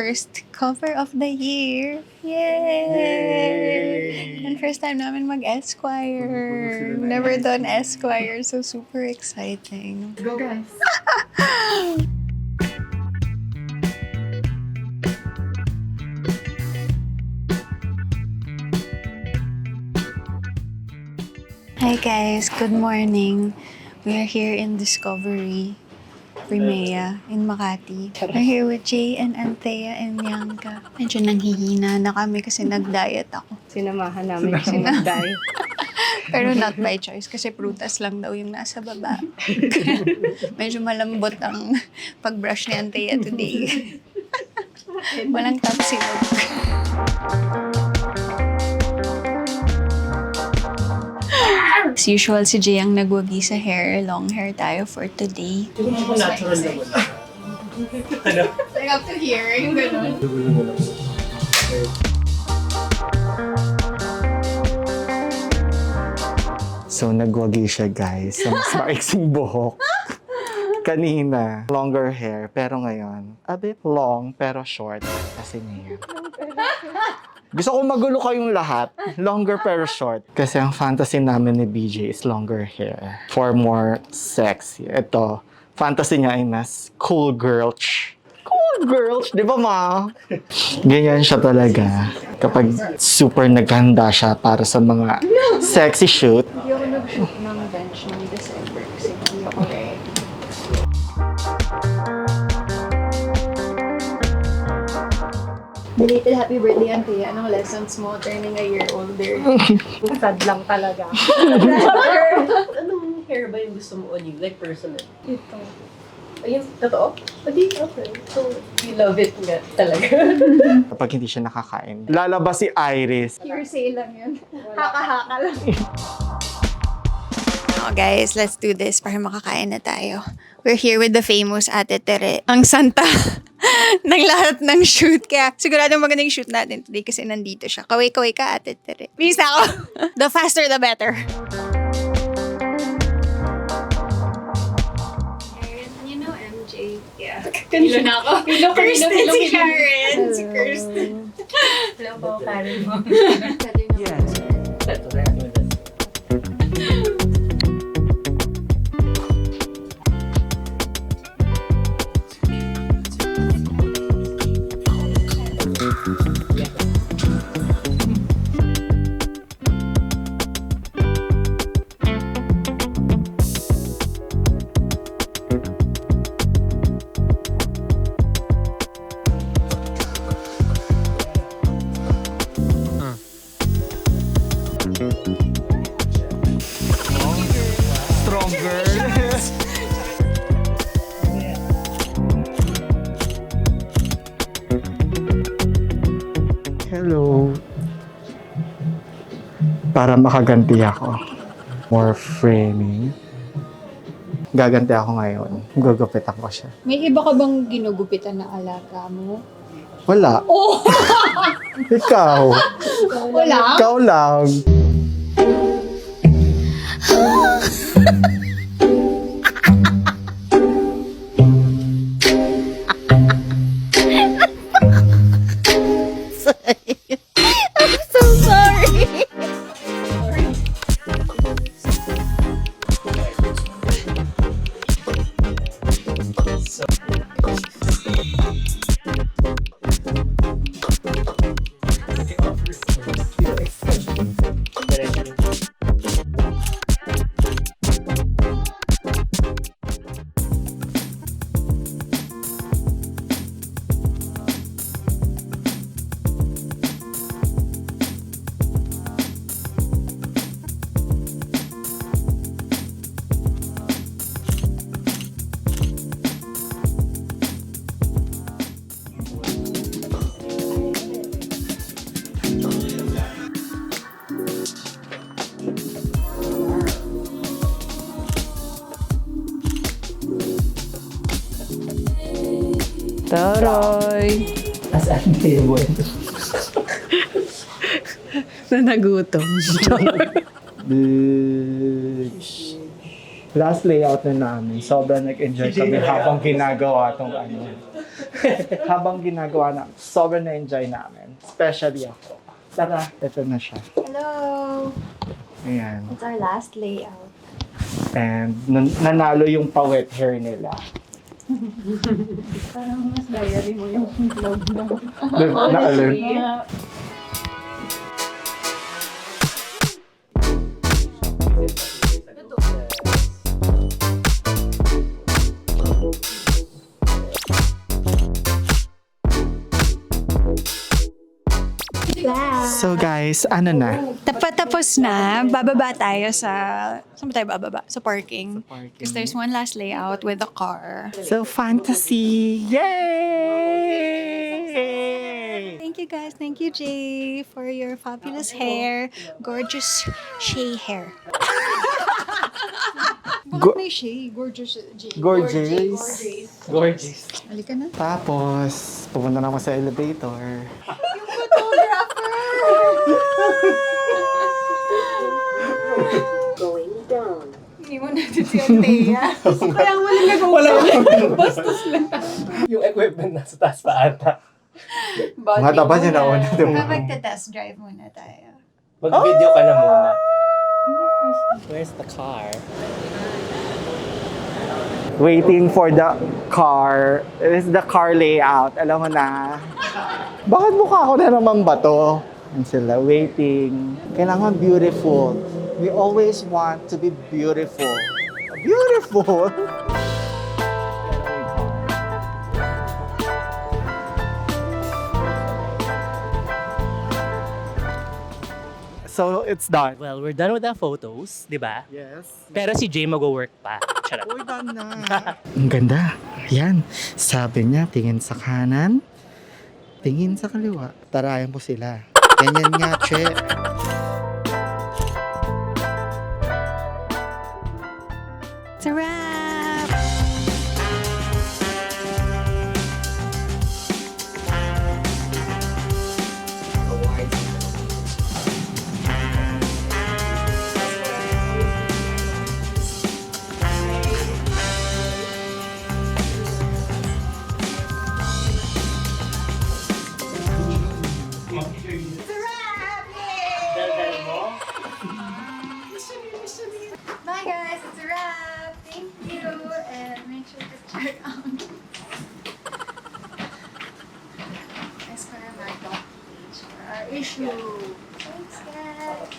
first cover of the year. Yay! And first time namin mag-Esquire. Never done Esquire, so super exciting. Go guys! Hi guys, good morning. We are here in Discovery, Primea, in Makati. We're here with Jay and ANTHEA and Bianca. Medyo nanghihina na kami kasi nag-diet ako. Sinamahan namin kasi mag-diet. Pero not by choice kasi prutas lang daw yung nasa baba. Medyo malambot ang pag-brush ni ANTHEA today. Walang tapsilog. As usual, si Jay ang nagwagi sa hair. Long hair tayo for today. Natural naman. Like up to here, yung ganun. So, nagwagi siya, guys. So, mas maiksing buhok. Kanina, longer hair. Pero ngayon, a bit long, pero short. Kasi niya. Gusto ko magulo kayong lahat. Longer pero short. Kasi ang fantasy namin ni BJ is longer hair. For more sexy. Ito, fantasy niya ay mas cool girl-ch. Cool girl-ch, di ba ma? Ganyan siya talaga. Kapag super naghanda siya para sa mga sexy shoot. Hindi ako nag-shoot ng bench ng December kasi hindi ako ready. Belated happy birthday, ANTHEA. Anong lessons mo turning a year older? Sad lang talaga. Anong hair ba yung gusto mo on you? Like personal? Ito. Ayun, totoo? Pwede, okay. So, you love it nga talaga. Kapag hindi siya nakakain, lalabas si Iris. Hearsay lang yun. Haka-haka lang. Oh, guys, let's do this para makakain na tayo. We're here with the famous Ate Tere, ang santa ng lahat ng shoot. Kaya sigurado magandang shoot natin today kasi nandito siya. Kaway-kaway ka, Ate Tere. Bilis na ako. The faster, the better. You know MJ? Yeah. Kanilo na ako. Kirsten, si Karen. Si Kirsten. Hello po, Karen mo. Yes. Stronger. Hello. Para makaganti ako. More framing. Gaganti ako ngayon. Gugupitan ko siya. May iba ka bang ginugupitan na alaga mo? Wala. Oh! Ikaw. Wala? Ikaw lang. I'm so sorry. Taray! As table. Na nagutom. Last layout na namin, sobrang nag-enjoy kami habang ginagawa tong ano. Habang ginagawa na, sobrang na-enjoy namin. Especially ako. Tara, ito na siya. Hello! Ayan. It's our last layout. And nanalo yung pa-wet hair nila. Parang mas diary mo yung vlog mo. Na-alert. So guys, ano na? Tapos na, bababa tayo sa... Saan ba tayo bababa? Sa parking. parking. Because there's one last layout with a car. So fantasy! Yay! Thank you guys. Thank you, Jay, for your fabulous hair. Gorgeous Shay hair. Bakit may Shay? Gorgeous Jay. Gorgeous. Gorgeous. Halika na. Tapos, pupunta na ako sa elevator. Hindi mo natin si Anthea. Kaya walang nagawa. Bastos lang. Yung equipment nasa taas pa ata. Mga dapat yun na una. Magta-test drive muna tayo. Mag-video ka na muna. Where's the car? Waiting for the car. This is the car layout. Alam mo na. Bakit mukha ko na naman ba to? And sila waiting. Kailangan beautiful. We always want to be beautiful. Beautiful! So, it's done. Well, we're done with the photos, di ba? Yes. Pero si Jay mag-work pa. Charot. Uy, done na. Ang ganda. Ayan. Sabi niya, tingin sa kanan, tingin sa kaliwa. Tarayan po sila. Ganyan nga, che. It's a wrap! Bye guys, it's a wrap. Thank you, and make sure to check out Esquire page for our issue. Thanks guys.